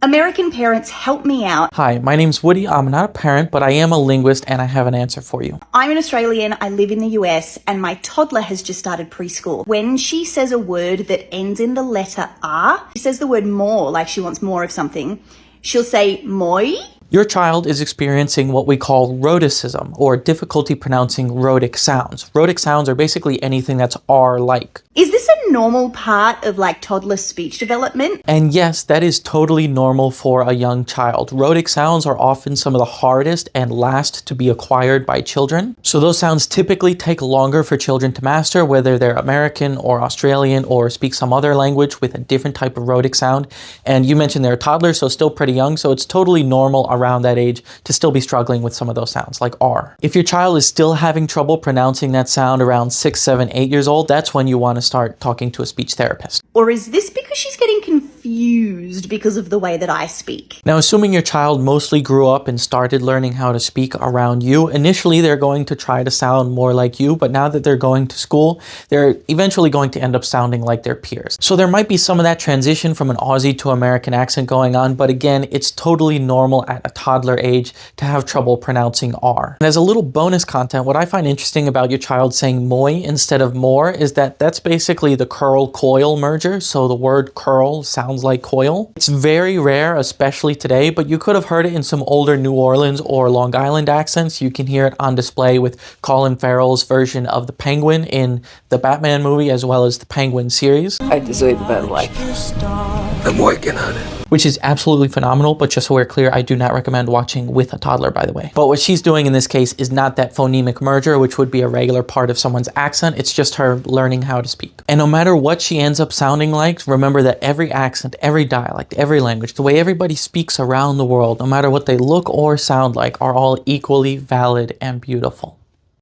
American parents, help me out. Hi, my name's Woody. I'm not a parent, but I am a linguist and I have an answer for you. I'm an Australian, I live in the US, and my toddler has just started preschool. When she says a word that ends in the letter R, she says the word more, like she wants more of something. She'll say moi. Your child is experiencing what we call rhoticism, or difficulty pronouncing rhotic sounds. Rhotic sounds are basically anything that's R-like. Is this a normal part of like toddler speech development? And yes, that is totally normal for a young child. Rhotic sounds are often some of the hardest and last to be acquired by children. So those sounds typically take longer for children to master, whether they're American or Australian or speak some other language with a different type of rhotic sound. And you mentioned they're a toddler, so still pretty young, so it's totally normal around that age to still be struggling with some of those sounds, like R. If your child is still having trouble pronouncing that sound around 6, 7, 8 years old, that's when you want to start talking to a speech therapist. Or is this because she's getting confused because of the way that I speak? Now, assuming your child mostly grew up and started learning how to speak around you, initially they're going to try to sound more like you, but now that they're going to school, they're eventually going to end up sounding like their peers. So there might be some of that transition from an Aussie to American accent going on, but again, it's totally normal at a toddler age to have trouble pronouncing R. And as a little bonus content, what I find interesting about your child saying moi instead of more is that that's basically the curl-coil merger, so the word curl sounds like coil. It's very rare, especially today, but you could have heard it in some older New Orleans or Long Island accents. You can hear it on display with Colin Farrell's version of the Penguin in the Batman movie, as well as the Penguin series. I deserve a better life. I'm working on it. Which is absolutely phenomenal, but just so we're clear, I do not recommend watching with a toddler, by the way. But what she's doing in this case is not that phonemic merger, which would be a regular part of someone's accent. It's just her learning how to speak. And no matter what she ends up sounding like, remember that every accent, every dialect, every language, the way everybody speaks around the world, no matter what they look or sound like, are all equally valid and beautiful.